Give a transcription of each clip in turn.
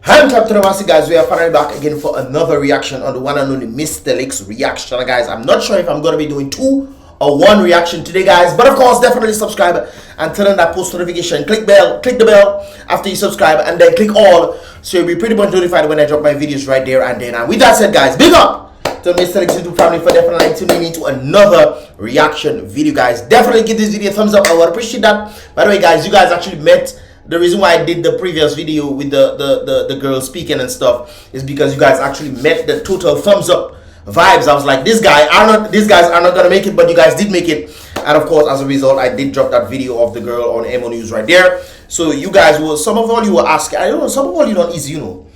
Hand clap to the massive guys, we are finally back again for another reaction on the one and only Mystelics reaction, guys. I'm not sure if I'm going to be doing 2 or 1 reaction today, guys, but of course definitely subscribe and turn on that post notification. Click the bell after you subscribe, and then click all so you'll be pretty much notified when I drop my videos right there and then. And with that said, guys, big up to the Mystelics YouTube family for definitely tuning into another reaction video, guys. Definitely give this video a thumbs up. I would appreciate that. By the way, guys, you guys actually met. The reason why I did the previous video with the girl speaking and stuff is because you guys actually met the total thumbs up vibes. I was like, these guys are not gonna make it, but you guys did make it. And of course, as a result, I did drop that video of the girl on MO News right there. So you guys were, some of all you were asking, I don't know, some of all you don't easy, you know.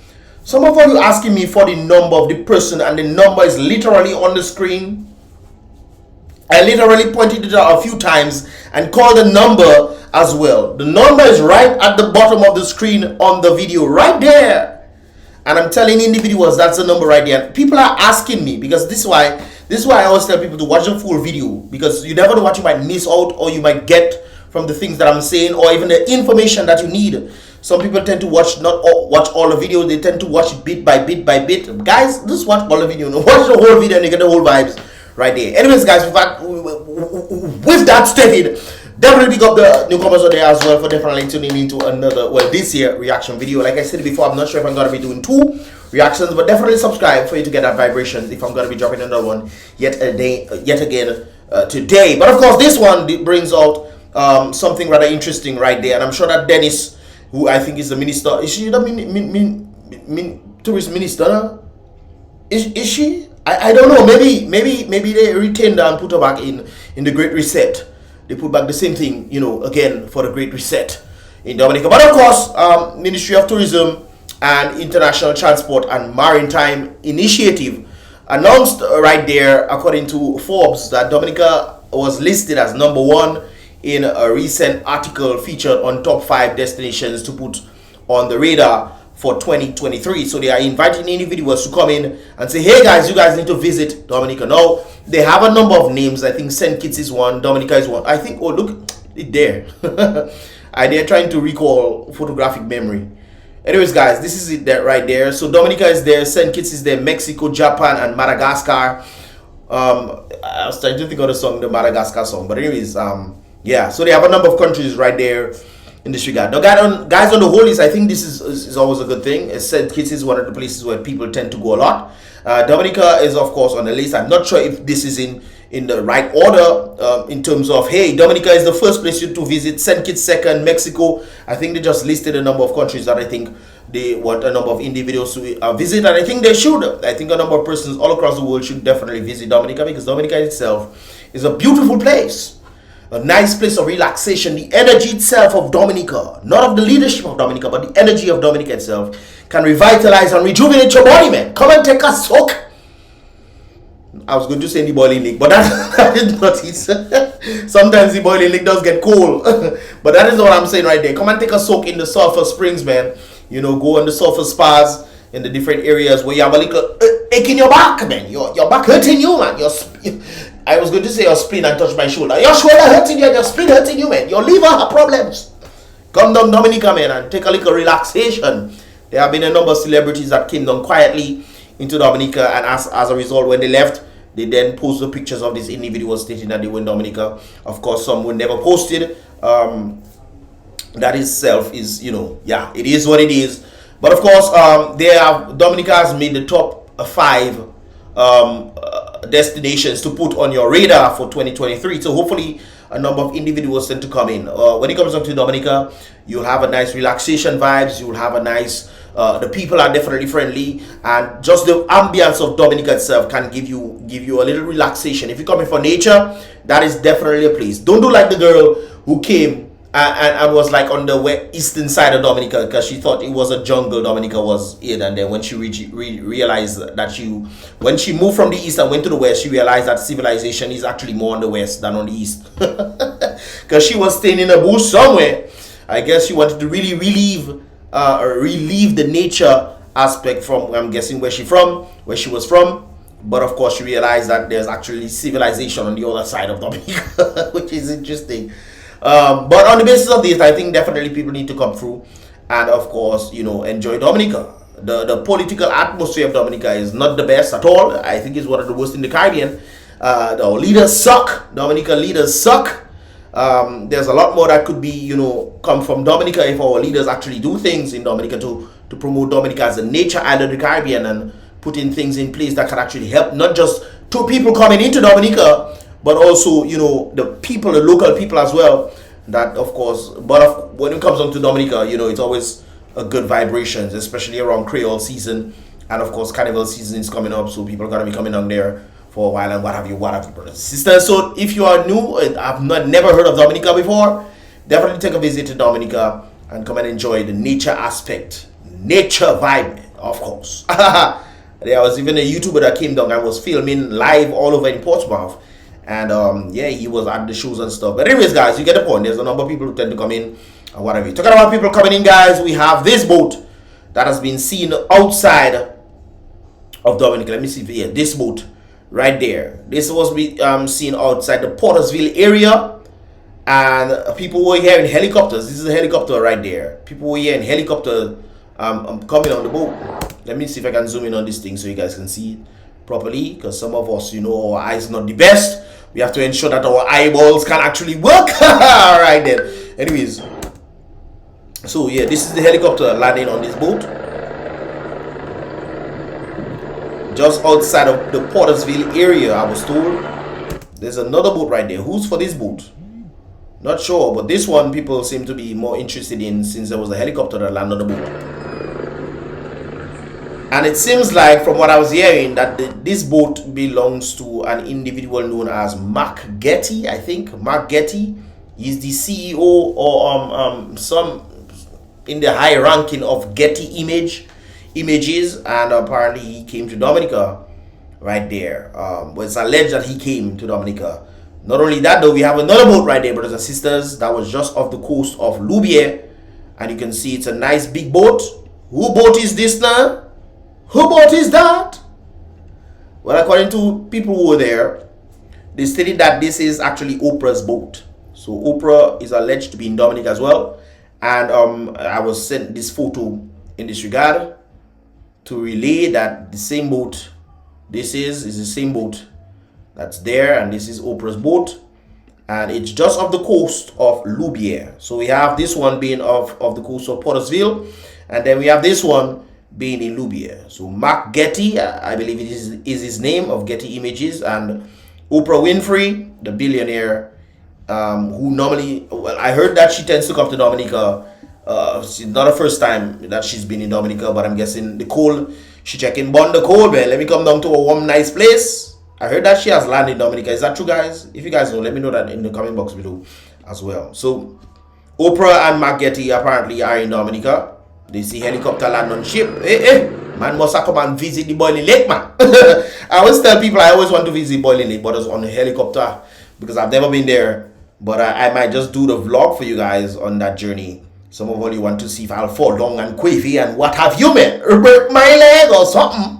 Some of all you asking me for the number of the person, and the number is literally on the screen. I literally pointed it out a few times and called the number as well. The number is right at the bottom of the screen on the video, right there. And I'm telling individuals that's the number right there. People are asking me, because this is why I always tell people to watch the full video, because you never know what you might miss out or you might get from the things that I'm saying, or even the information that you need. Some people tend to watch watch all the video. They tend to watch it bit by bit by bit. Guys, just watch all the video. Watch the whole video and you get the whole vibes right there. Anyways, guys, with that stated, definitely pick up the newcomers out there as well for definitely tuning into another, well, this year reaction video. Like I said before, I'm not sure if I'm going to be doing 2 reactions, but definitely subscribe for you to get that vibration if I'm going to be dropping another one yet again today. But of course, this one brings out something rather interesting right there, and I'm sure that Dennis, who I think is the minister, is she the tourist minister? Is she? I don't know. Maybe they retained her and put her back in the Great Reset. They put back the same thing, you know, again for the Great Reset in Dominica. But of course, Ministry of Tourism and International Transport and Maritime Initiative announced right there, according to Forbes, that Dominica was listed as #1 in a recent article featured on top 5 destinations to put on the radar for 2023. So they are inviting individuals to come in and say, hey guys, you guys need to visit Dominica. Now they have a number of names. I think St. Kitts is one, Dominica is one. I think, oh look it there. They're trying to recall photographic memory. Anyways, guys, this is it there right there. So Dominica is there, St. Kitts is there, Mexico, Japan, and Madagascar. I was trying to think of the song, the Madagascar song, but anyways, yeah, so they have a number of countries right there in this regard. Now, guys, on the whole list, I think this is always a good thing. St. Kitts is one of the places where people tend to go a lot. Dominica is, of course, on the list. I'm not sure if this is in the right order in terms of, hey, Dominica is the first place to visit, St. Kitts second, Mexico. I think they just listed a number of countries that I think they want a number of individuals to visit, and I think they should. I think a number of persons all across the world should definitely visit Dominica, because Dominica itself is a beautiful place. A nice place of relaxation. The energy itself of Dominica, not of the leadership of Dominica, but the energy of Dominica itself can revitalize and rejuvenate your body, man. Come and take a soak. I was going to say the boiling lake, but that is not it. Sometimes the boiling lake does get cold. But that is what I'm saying right there. Come and take a soak in the sulfur springs, man. You know, go on the sulfur spas in the different areas where you have a little ache in your back, man. Your back hurting you, man. I was going to say your spleen and touch my shoulder. Your shoulder hurting you and your spleen hurting you, man. Your liver have problems. Come down Dominica, man, and take a little relaxation. There have been a number of celebrities that came down quietly into Dominica, and as a result, when they left, they then posted pictures of these individuals stating that they were in Dominica. Of course, some were never posted. That itself is, you know, yeah, it is what it is. But of course, Dominica has made the top 5 destinations to put on your radar for 2023. So hopefully a number of individuals tend to come in. When it comes up to Dominica, you'll have a nice relaxation vibes. You'll have a nice the people are definitely friendly, and just the ambience of Dominica itself can give you a little relaxation. If you're coming for nature, that is definitely a place. Don't do like the girl who came and was like on the eastern side of Dominica, because she thought it was a jungle Dominica was in, and then when she realized that when she moved from the east and went to the west, she realized that civilization is actually more on the west than on the east. Because she was staying in a bush somewhere. I guess she wanted to really relieve the nature aspect from, I'm guessing, where she was from. But of course she realized that there's actually civilization on the other side of Dominica, which is interesting. But on the basis of this, I think definitely people need to come through and, of course, you know, enjoy Dominica. The political atmosphere of Dominica is not the best at all. I think it's one of the worst in the Caribbean. The leaders suck. Dominica leaders suck. There's a lot more that could be, come from Dominica if our leaders actually do things in Dominica to promote Dominica as a nature island of the Caribbean and putting things in place that can actually help not just two people coming into Dominica, but also, the people, the local people as well. That, of course, but when it comes on to Dominica, it's always a good vibrations, especially around Creole season. And, of course, Carnival season is coming up, so people are going to be coming down there for a while and what have you, brothers and sisters. So if you are new and I've never heard of Dominica before, definitely take a visit to Dominica and come and enjoy the nature aspect, nature vibe, of course. There was even a YouTuber that came down and was filming live all over in Portsmouth, and yeah, he was at the shows and stuff. But anyways, guys, you get the point. There's a number of people who tend to come in and what have you. Talking about people coming in, guys, we have this boat that has been seen outside of Dominica. Let me see if here, this boat right there. This was seen outside the Pottersville area, and people were here in helicopters. This is a helicopter right there. People were here in helicopter coming on the boat. Let me see if I can zoom in on this thing so you guys can see it properly, because some of us, our eyes not the best. We have to ensure that our eyeballs can actually work. All right then. Anyways, so yeah, this is the helicopter landing on this boat just outside of the Pottersville area, I was told. There's another boat right there. Who's for this boat? Not sure, but this one people seem to be more interested in, since there was a helicopter that landed on the boat. And it seems like, from what I was hearing, that this boat belongs to an individual known as Mark Getty, I think. Mark Getty. He's the CEO or some in the high ranking of Getty Images, and apparently he came to Dominica right there. Well, it's alleged that he came to Dominica. Not only that, though, we have another boat right there, brothers and sisters, that was just off the coast of Loubier, and you can see it's a nice big boat. Who boat is this now? Who boat is that? Well, according to people who were there, they stated that this is actually Oprah's boat. So Oprah is alleged to be in Dominica as well, and I was sent this photo in this regard to relay that the same boat this is the same boat that's there, and this is Oprah's boat, and it's just off the coast of Loubier. So we have this one being off the coast of Pottersville, and then we have this one being in Loubier. So Mark Getty, I believe it is his name, of Getty Images, and Oprah Winfrey, the billionaire, who normally, well, I heard that she tends to come to Dominica. It's not the first time that she's been in Dominica, but I'm guessing the cold, she checking on the cold, man. Let me come down to a warm, nice place. I heard that she has landed in Dominica. Is that true, guys? If you guys know, let me know that in the comment box below as well. So Oprah and Mark Getty apparently are in Dominica. They see helicopter land on ship. Hey, man must have come and visit the Boiling Lake, man. I always tell people I always want to visit Boiling Lake, but it's on a helicopter, because I've never been there. But I might just do the vlog for you guys on that journey. Some of all you want to see if I'll fall down and quavy and what have you, man. Break my leg or something.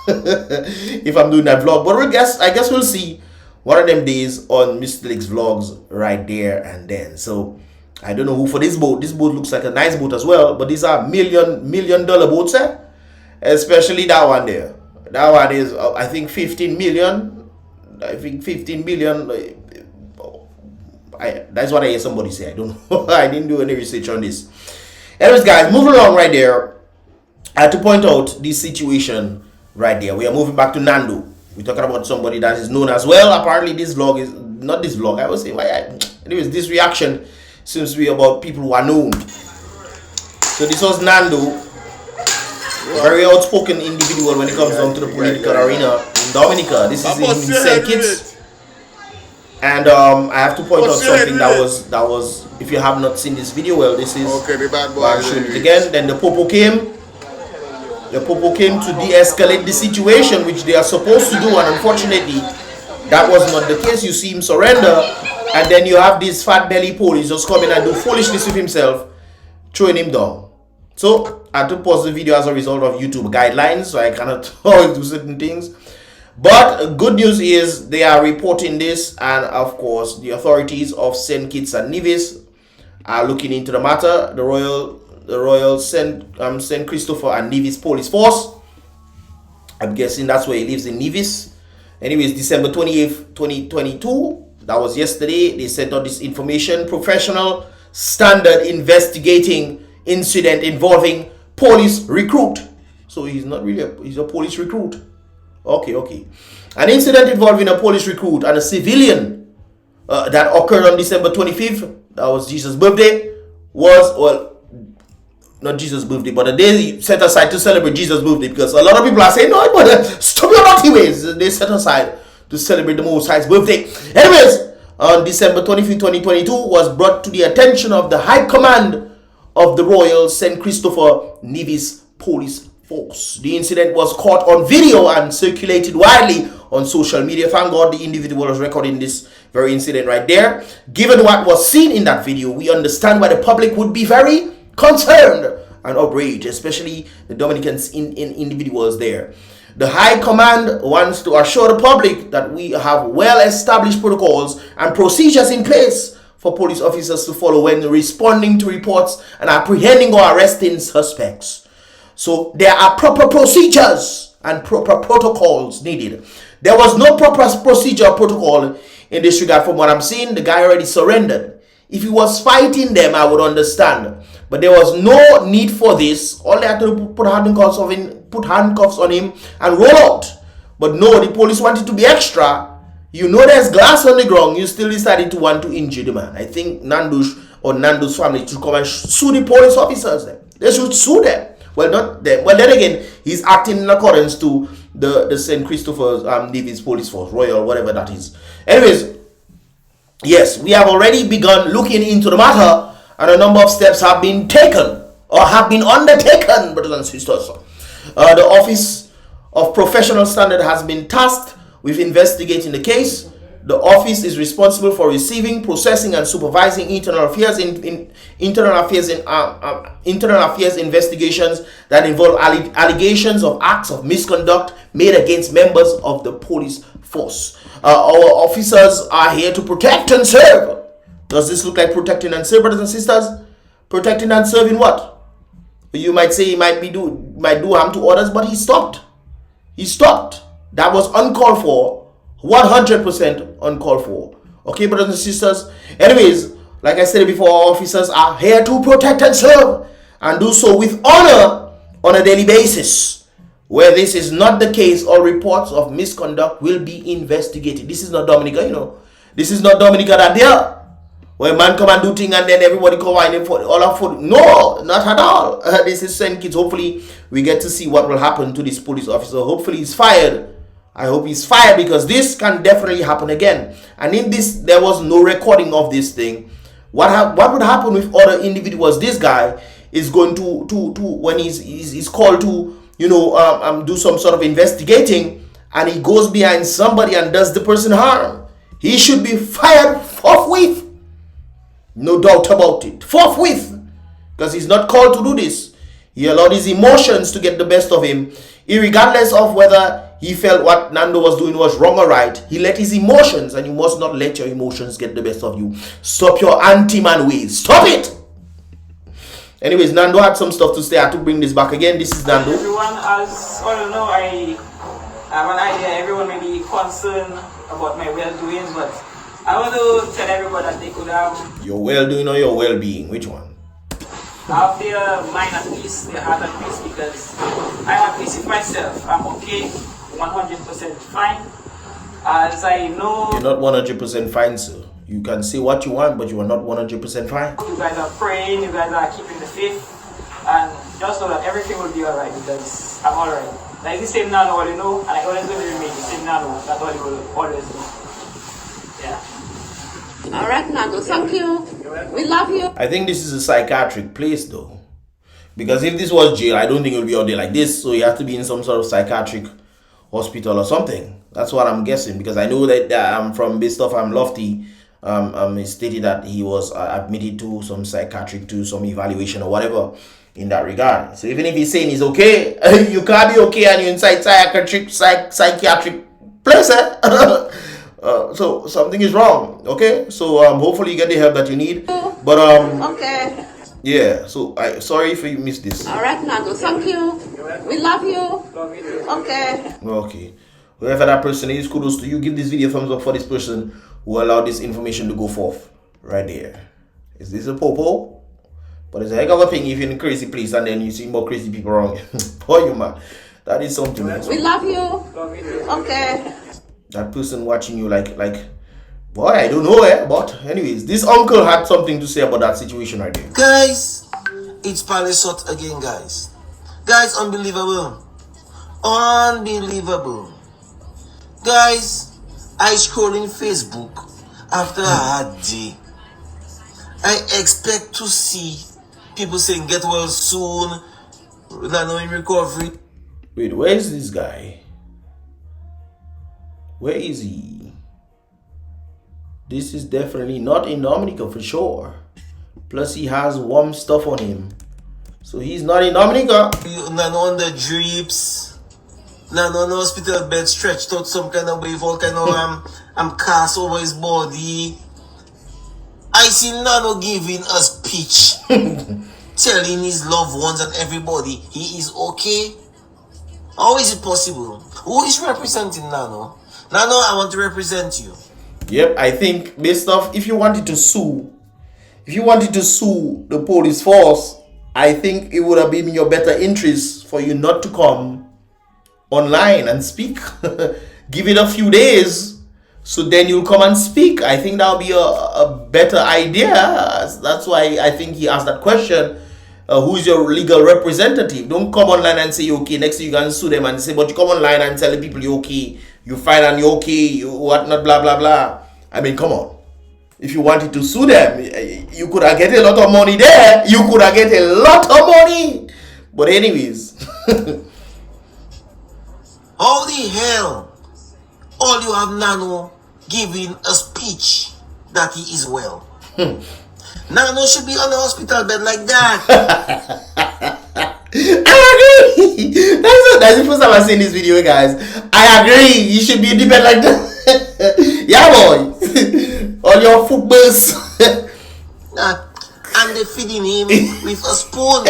If I'm doing that vlog. But I guess we'll see one of them days on Mystelics vlogs right there and then. So I don't know who for this boat. This boat looks like a nice boat as well, but these are million dollar boats, eh? Especially that one there. That one is I think 15 million. I think 15 million. That's what I hear somebody say. I don't know. I didn't do any research on this. Anyways, guys, moving along right there. I had to point out this situation right there. We are moving back to Nando. We're talking about somebody that is known as well. Apparently, this vlog is not this vlog. I would say anyways, this reaction seems to be about people who are known. So this was Nando, a very outspoken individual when it comes down to the political arena in Dominica. This is in St. Kitts. And I have to point out something that was if you have not seen this video, well, this is I'll show it again. Then the Popo came. The Popo came to de-escalate the situation, which they are supposed to do, and unfortunately that was not the case. You see him surrender, and then you have this fat belly police just come in and do foolishness with himself, throwing him down. So I had to pause the video as a result of YouTube guidelines, so I cannot always do certain things. But good news is they are reporting this, and of course the authorities of St. Kitts and Nevis are looking into the matter. The Royal the Royal St. Christopher and Nevis Police Force. I'm guessing that's where he lives, in Nevis. Anyways, December 28th, 2022. That was yesterday. They sent out this information. Professional standard investigating incident involving police recruit. So he's not really he's a police recruit. Okay. An incident involving a police recruit and a civilian that occurred on December 25th. That was Jesus' birthday. Not Jesus' birthday, but a day set aside to celebrate Jesus' birthday, because a lot of people are saying, no, but stop your naughty ways. They set aside to celebrate the Most High's birthday. Anyways, on December 25th, 2022, was brought to the attention of the High Command of the Royal St. Christopher Nevis Police Force. The incident was caught on video and circulated widely on social media. Thank God the individual was recording this very incident right there. Given what was seen in that video, we understand why the public would be very concerned and outraged, especially the Dominicans individuals there. The High Command wants to assure the public that we have well-established protocols and procedures in place for police officers to follow when responding to reports and apprehending or arresting suspects. So there are proper procedures and proper protocols needed. There was no proper procedure or protocol in this regard. From what I'm seeing, the guy already surrendered. If he was fighting them, I would understand. But there was no need for this. All they had to do put handcuffs on him and roll out. But no, the police wanted to be extra. You know there's glass on the ground. You still decided to want to injure the man. I think Nando's family should come and sue the police officers. They should sue them. Well, not them. Well, then again, he's acting in accordance to the St. Christopher's Nevis Police Force, Royal, whatever that is. Anyways, yes, we have already begun looking into the matter, and a number of steps have been taken or have been undertaken, brothers and sisters. The Office of Professional Standard has been tasked with investigating the case. The office is responsible for receiving, processing, and supervising internal affairs investigations that involve allegations of acts of misconduct made against members of the police force. Our officers are here to protect and serve. Does this look like protecting and serve, brothers and sisters? Protecting and serving what? You might say he might do harm to others, but he stopped. That was uncalled for. 100% uncalled for. Okay, brothers and sisters. Anyways, like I said before, our officers are here to protect and serve, and do so with honor on a daily basis. Where this is not the case, all reports of misconduct will be investigated. This is not Dominica, This is not Dominica that there. Where man come and do thing and then everybody come and for all of food. No, not at all. This is St. Kitts. Hopefully, we get to see what will happen to this police officer. Hopefully, he's fired. I hope he's fired, because this can definitely happen again. And in this, there was no recording of this thing. What would happen with other individuals? This guy is going to when he's called to do some sort of investigating, and he goes behind somebody and does the person harm. He should be fired forthwith. No doubt about it. Forthwith. Because he's not called to do this. He allowed his emotions to get the best of him. Irregardless of whether he felt what Nando was doing was wrong or right, he let his emotions, and you must not let your emotions get the best of you. Stop your anti-man ways. Stop it! Anyways, Nando had some stuff to say. I had to bring this back again. This is Nando. Everyone, as all know, I have an idea. Everyone may be concerned about my well-doing, but I want to tell everyone that they could have your well-doing or your well-being. Which one? Have their mind at peace, their heart at peace, because I have peace with myself. I'm okay, 100% fine. As I know, you're not 100% fine, sir. You can say what you want, but you are not 100% fine. You guys are praying, you guys are keeping the faith, and just know that everything will be alright, because I'm alright. That is the same now, all you know, and I always will remain the same now, that all you will always know. Yeah. Alright, Nando, thank you. We love you. I think this is a psychiatric place, though. Because if this was jail, I don't think it would be out there like this. So you have to be in some sort of psychiatric hospital or something. That's what I'm guessing. Because I know that from based off Lofty, he stated that he was admitted to some psychiatric, to some evaluation or whatever in that regard. So even if he's saying he's okay, you can't be okay and you're inside psychiatric place, so something is wrong. Okay, so hopefully you get the help that you need. But okay. Yeah, so I sorry if you missed this. All right, Nano. Thank you. We love you. Okay. Okay. Whoever that person is, kudos to you. Give this video a thumbs up for this person who allowed this information to go forth. Right there. Is this a popo? But it's a heck of a thing if you're in a crazy place and then you see more crazy people around you. Boy, you man. That is something else. We love you. Okay. That person watching you like boy, I don't know, but anyways, this uncle had something to say about that situation right there. Guys, it's Palisot again, guys. Guys, unbelievable. Unbelievable. Guys, I scrolling Facebook after a hard day. I expect to see people saying get well soon, Nano in recovery. Wait, where is this guy? Where is he? This is definitely not in Dominica for sure. Plus he has warm stuff on him. So he's not in Dominica. Nano on the drips. Nano on the hospital bed stretched out some kind of way, all kind of cast over his body. I see Nano giving a speech telling his loved ones and everybody he is okay. How is it possible? Who is representing Nano? Nano, I want to represent you. Yep, I think based off if you wanted to sue the police force, I think it would have been in your better interest for you not to come online and speak. Give it a few days, so then you'll come and speak. I think that would be a better idea. That's why I think he asked that question. Who's your legal representative? Don't come online and say you're okay. Next thing you can sue them and say, but you come online and tell the people you're okay. You find and you're okay. You whatnot, blah, blah, blah. I mean, come on. If you wanted to sue them, you could have get a lot of money there. You could have get a lot of money. But anyways. How the hell? All you have Nano giving a speech that he is well. Nano should be on the hospital bed like that. I agree. That's the first time I've seen this video, guys. I agree. You should be in the bed like that. Yeah, boy. All your footballs. And they feeding him with a spoon.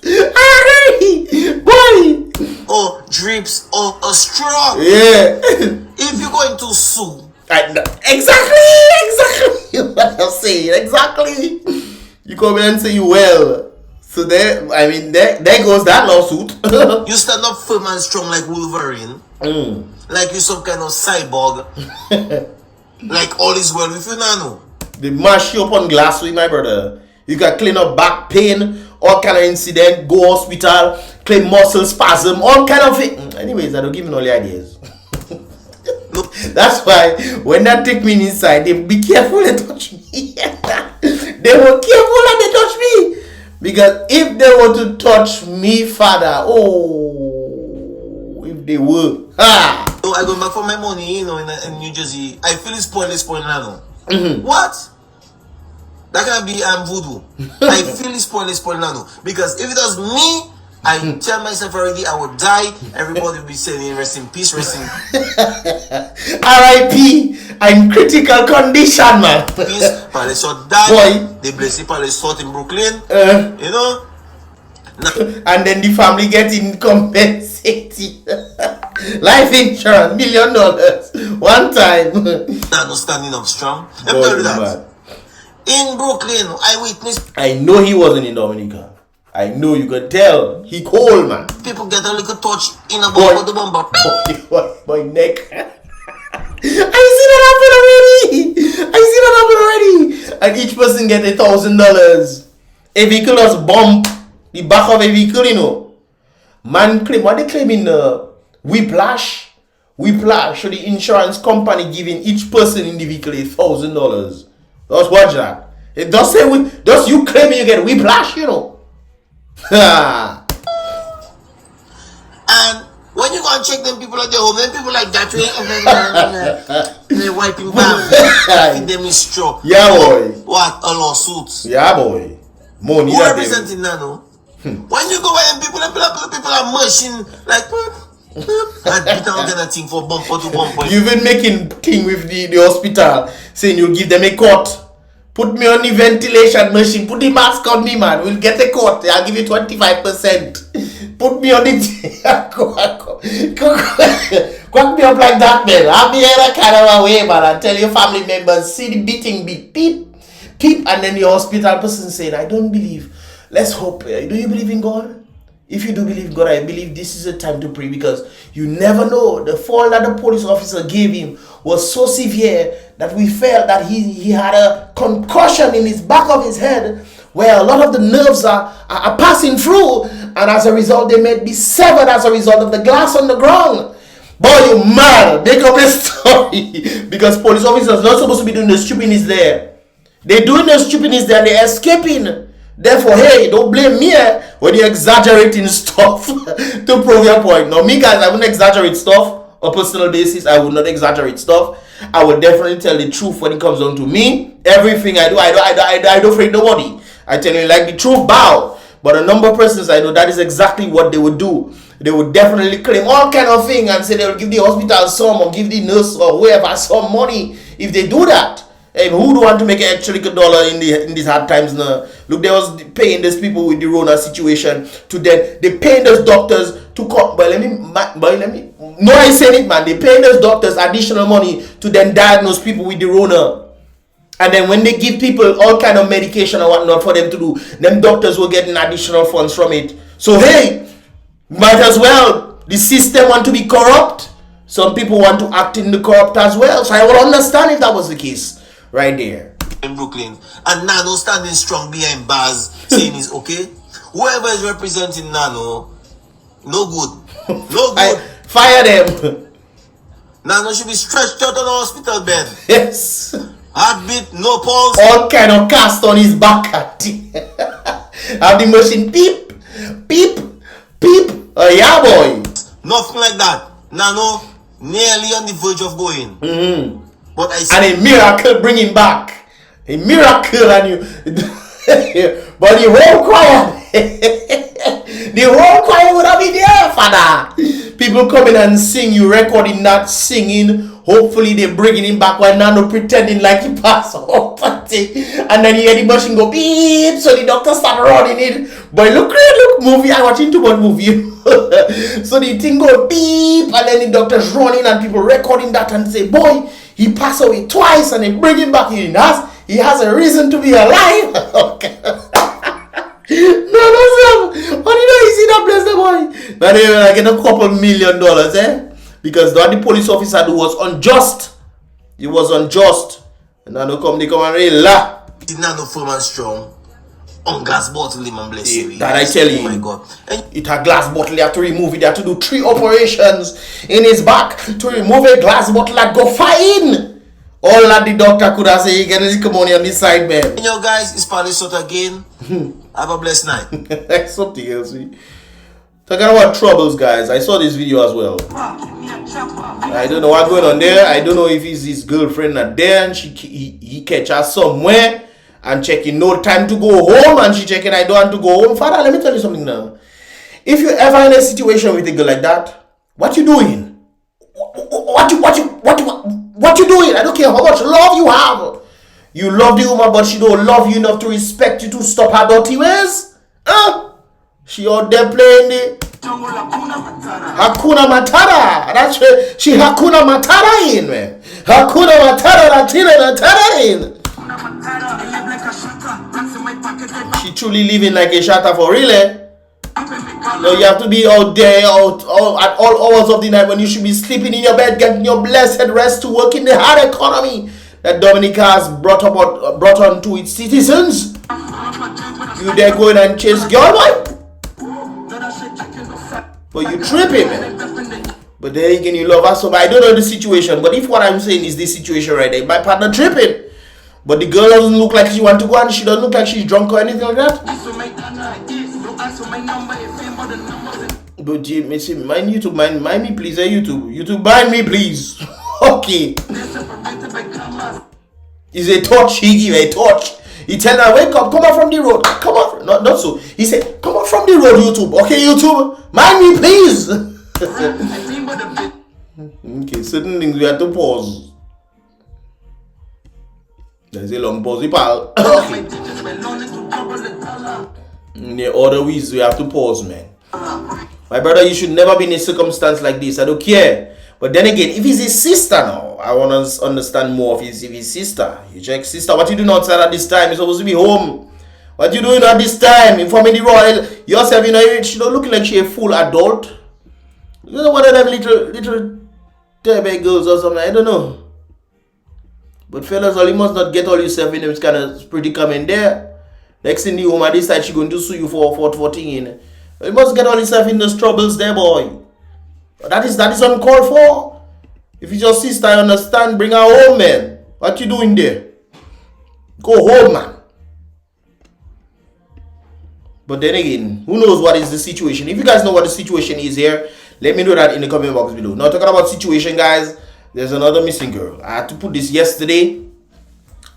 I agree. Boy. Or drips or a straw. Yeah. If you're going to sue. Exactly what I'm saying. Exactly. You come in and say you well. So there, I mean, there goes that lawsuit. You stand up firm and strong like Wolverine. Like you some kind of cyborg. Like all is well with you, Nano. They mash you up on glass with my brother. You can clean up back pain, all kind of incident, go hospital, claim muscle spasm, all kind of thing. Anyways, I don't give you all the ideas. That's why when they take me inside, they be careful they touch me. They were careful and they touch me. Because if they were to touch me, father, if they were. Ha! So I go back for my money, you know, in New Jersey. I feel it's pointless, Nano. What? That can be voodoo. I feel it's pointless, Nano. Because if it was me, I tell myself already I would die. Everybody will be saying rest in peace, rest in R.I.P. I'm critical condition, man. peace. Palisot died. Boy. They bless the Palisot in Brooklyn. You know? And then the family getting compensated. Life insurance, $1 million. One time. Nano standing up strong. Let me tell you that. In Brooklyn, I witnessed. I know he wasn't in Dominica. I know you could tell. He cold, man. People get a little touch in a bumper. My neck. I see that happen already. And each person get $1,000. A vehicle was bump the back of a vehicle, you know. Man claim, what they claim in whiplash. Whiplash. So the insurance company giving each person in the vehicle $1,000. Just watch that. It does say does you claiming you get whiplash, you know. And when you go and check them people at their home, then people like that they're wiping back, feed them in straw. Yeah, boy. What a lawsuit. Yeah, boy. Money. Who representing Nano? When you go and people are mushing like and beat out kind of thing for bumper to bumper. You've been making thing with the hospital saying you'll give them a cut. Put me on the ventilation machine. Put the mask on me, man. We'll get a cut. I'll give you 25%. Put me on it. Quack me up like that, man. I'll be in a kind of a way, man. And tell your family members, see the beating beat. Beep, beep. And then the hospital person said, I don't believe. Let's hope. Do you believe in God? If you do believe in God, I believe this is a time to pray, because you never know. The fall that the police officer gave him was so severe that we felt that he had a concussion in his back of his head, where a lot of the nerves are passing through, and as a result they may be severed as a result of the glass on the ground. Boy, you mad. Make up a story. Because police officers not supposed to be doing the stupidness there. They're doing the stupidness there and they're escaping. Therefore, hey, don't blame me when you're exaggerating stuff to prove your point. Now, me guys, I wouldn't exaggerate stuff on a personal basis. I would not exaggerate stuff. I would definitely tell the truth when it comes down to me. Everything I do, I don't afraid nobody. I tell you like the truth, bow. But a number of persons I know, that is exactly what they would do. They would definitely claim all kind of things and say they will give the hospital some or give the nurse or whoever some money if they do that. Hey, who do want to make an extra $1 in these hard times now? Look, they was paying these people with the Rona situation to then they paying those doctors to come. But let me. No, I said it, man. They paying those doctors additional money to then diagnose people with the Rona. And then when they give people all kind of medication or whatnot for them to do, them doctors will get additional funds from it. So hey, might as well. The system want to be corrupt. Some people want to act in the corrupt as well. So I would understand if that was the case. Right there. In Brooklyn. And Nano standing strong behind bars saying it's okay. Whoever is representing Nano, no good. No good. Fire them. Nano should be stretched out on the hospital bed. Yes. Heartbeat, no pulse. All kind of cast on his back. Have the machine beep, beep, beep. Oh yeah, boy. Nothing like that. Nano nearly on the verge of going. Mm-hmm. But I see, and a miracle bring him back. A miracle, and you. But the whole choir, the whole choir would have been there, Father. People coming and sing, you recording that singing. Hopefully they bringing him back while Nano pretending like he passed out. And then you hear the machine go beep, so the doctor start running it. But look, movie. I watching too much movie. So the thing go beep, and then the doctor's running, and people recording that and say, boy, he passed away twice, and they bring him back. He has a reason to be alive. Okay. No, what did I see that bless the boy? But anyway, I get a couple $1 million, because what the police officer do was unjust. It was unjust. And now they come and really la. Did not know firm and strong. On glass bottle, man, bless you. That I tell you. Oh my God. It a glass bottle, they have to remove it. They have to do 3 operations in his back to remove a glass bottle that go fine. All that the doctor could have said, you get come on this side, man. And yo guys, it's Spanish Sort again. Have a blessed night. Something else. Talking about troubles, guys. I saw this video as well. I don't know what's going on there. I don't know if it's his girlfriend not there and he catch her somewhere. And checking no time to go home, and she checking I don't want to go home. Father, let me tell you something now. If you're ever in a situation with a girl like that, what you doing? What you doing? I don't care how much love you have. You love the woman, but she don't love you enough to respect you to stop her dirty ways. She out there playing the Hakuna Matata. That's where she Hakuna Matata in, man. Hakuna Matata, Matata in. She truly living like a shatter for real, No, you have to be out there at all hours of the night when you should be sleeping in your bed, getting your blessed rest to work in the hard economy that Dominica has brought on to its citizens. You there going and chase girl, boy? But you tripping, man. But then again, you love her so. But I don't know the situation. But if what I'm saying is this situation right there, my partner tripping. But the girl doesn't look like she want to go, and she doesn't look like she's drunk or anything like that. But mind YouTube, mind me please, YouTube, mind me please. Okay. Is a torch, he give a torch. He tell her, wake up, come out from the road. Come on, not so. He said, come out from the road, YouTube. Okay, YouTube, mind me please. Okay, certain things we have to pause. There's a long pause, pal. Okay. In the other ways, we have to pause, man. My brother, you should never be in a circumstance like this. I don't care. But then again, if he's his sister now, I want to understand more of his sister. You check, sister, what you doing outside at this time? You're supposed to be home. What you doing at this time? Informing the royal. Yourself, you know, she don't look like she a full adult. You know, one of them little baby girls or something. I don't know. But fellas, all you must not get all yourself in this kind of predicament there. Next in the home at this time, she going to sue you for thing. You must get all yourself in those troubles there, boy. That is uncalled for. If it's your sister, I understand. Bring her home, man. What you doing there? Go home, man. But then again, who knows what is the situation? If you guys know what the situation is here, let me know that in the comment box below. Now, talking about situation, guys, there's another missing girl. I had to put this yesterday.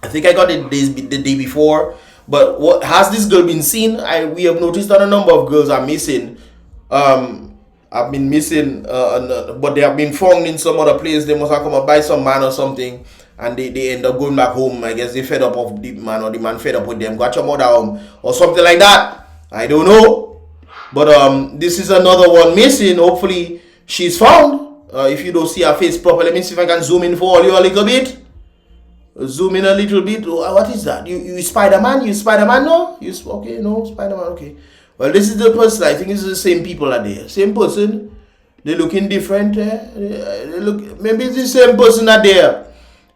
I think I got it the day before. But what has this girl been seen? We have noticed that a number of girls are missing. I've been missing, but they have been found in some other place. They must have come up by some man or something, and they end up going back home. I guess they fed up of the man, or the man fed up with them. Got your mother home or something like that. I don't know, but this is another one missing. Hopefully she's found. If you don't see her face properly, let me see if I can zoom in for you a little bit. Zoom in a little bit. What is that? You Spider-Man? You Spider-Man? No? Okay? No, Spider-Man. Okay. Well, this is the person. I think it's the same people are there. Same person. They looking different. They look. Maybe it's the same person are there.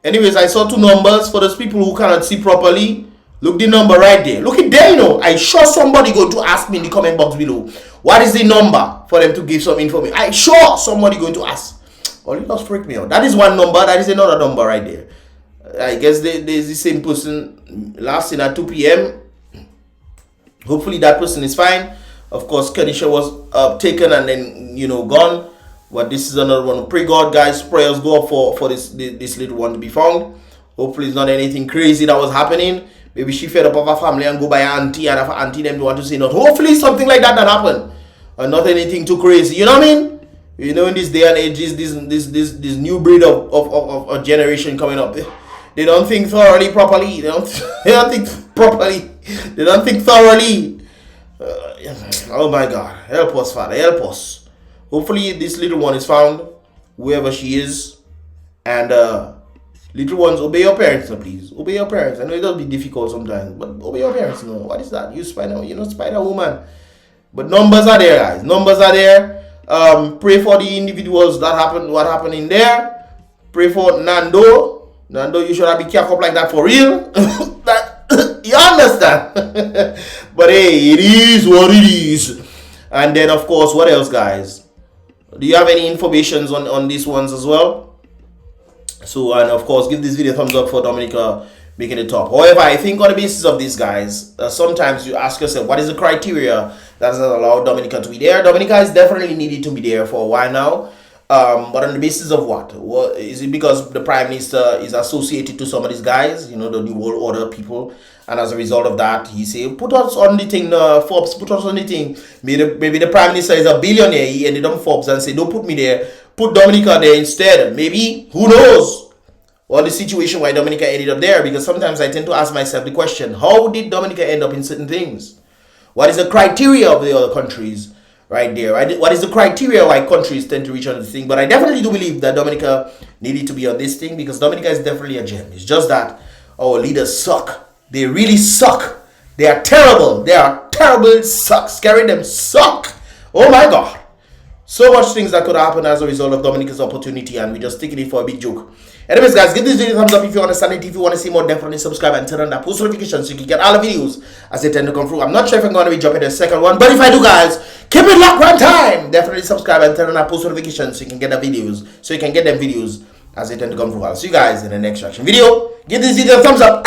Anyways, I saw two numbers for those people who cannot see properly. Look the number right there. Look it there, you know. I sure somebody going to ask me in the comment box below. What is the number for them to give some information? I sure somebody going to ask. Oh, you just freak me out. That is one number. That is another number right there. I guess there's the same person last seen at 2 p.m. Hopefully that person is fine. Of course, Kenisha was taken and then, you know, gone. But this is another one. Pray God, guys. Prayers go up for this little one to be found. Hopefully it's not anything crazy that was happening. Maybe she fed up of her family and go by her auntie, and her auntie them don't want to say not. Hopefully something like that happened. And not anything too crazy. You know what I mean? You know, in this day and age, this new breed of a generation coming up. They don't think thoroughly properly. They don't think properly. They don't think thoroughly. Oh my God. Help us, Father. Help us. Hopefully this little one is found, whoever she is. And little ones, obey your parents, no, please. Obey your parents. I know it'll be difficult sometimes, but obey your parents. No, what is that? You Spider Woman. But numbers are there, guys. Numbers are there. Pray for the individuals that happened. What happened in there? Pray for Nando. Nando, you should have been careful like that for real. You understand? But hey, it is what it is. And then, of course, what else, guys? Do you have any informations on these ones as well? So, and of course, give this video a thumbs up for Dominica making it top. However, I think on the basis of these guys, sometimes you ask yourself, what is the criteria that has allowed Dominica to be there? Dominica is definitely needed to be there for a while now. But on the basis of what? What is it? Because the Prime Minister is associated to some of these guys, you know, the New World Order people, and as a result of that, he say, put us on the thing, Forbes, put us on the thing. Maybe the Prime Minister is a billionaire. He ended up Forbes and say, don't put me there. Put Dominica there instead. Maybe, who knows? Well, the situation why Dominica ended up there, because sometimes I tend to ask myself the question, how did Dominica end up in certain things? What is the criteria of the other countries? Right there. What is the criteria why countries tend to reach on this thing? But I definitely do believe that Dominica needed to be on this thing, because Dominica is definitely a gem. It's just that our leaders suck. They really suck. They are terrible. They are terrible. Suck. Scary them suck. Oh my God. So much things that could happen as a result of Dominica's opportunity, and we're just taking it for a big joke. Anyways, guys, give this video a thumbs up if you understand it. If you want to see more, definitely subscribe and turn on that post notification so you can get all the videos as they tend to come through. I'm not sure if I'm going to be dropping the second one, but if I do, guys, keep it locked one time. Definitely subscribe and turn on that post notification so you can get the videos, so you can get them videos as they tend to come through. I'll see you guys in the next reaction video. Give this video a thumbs up.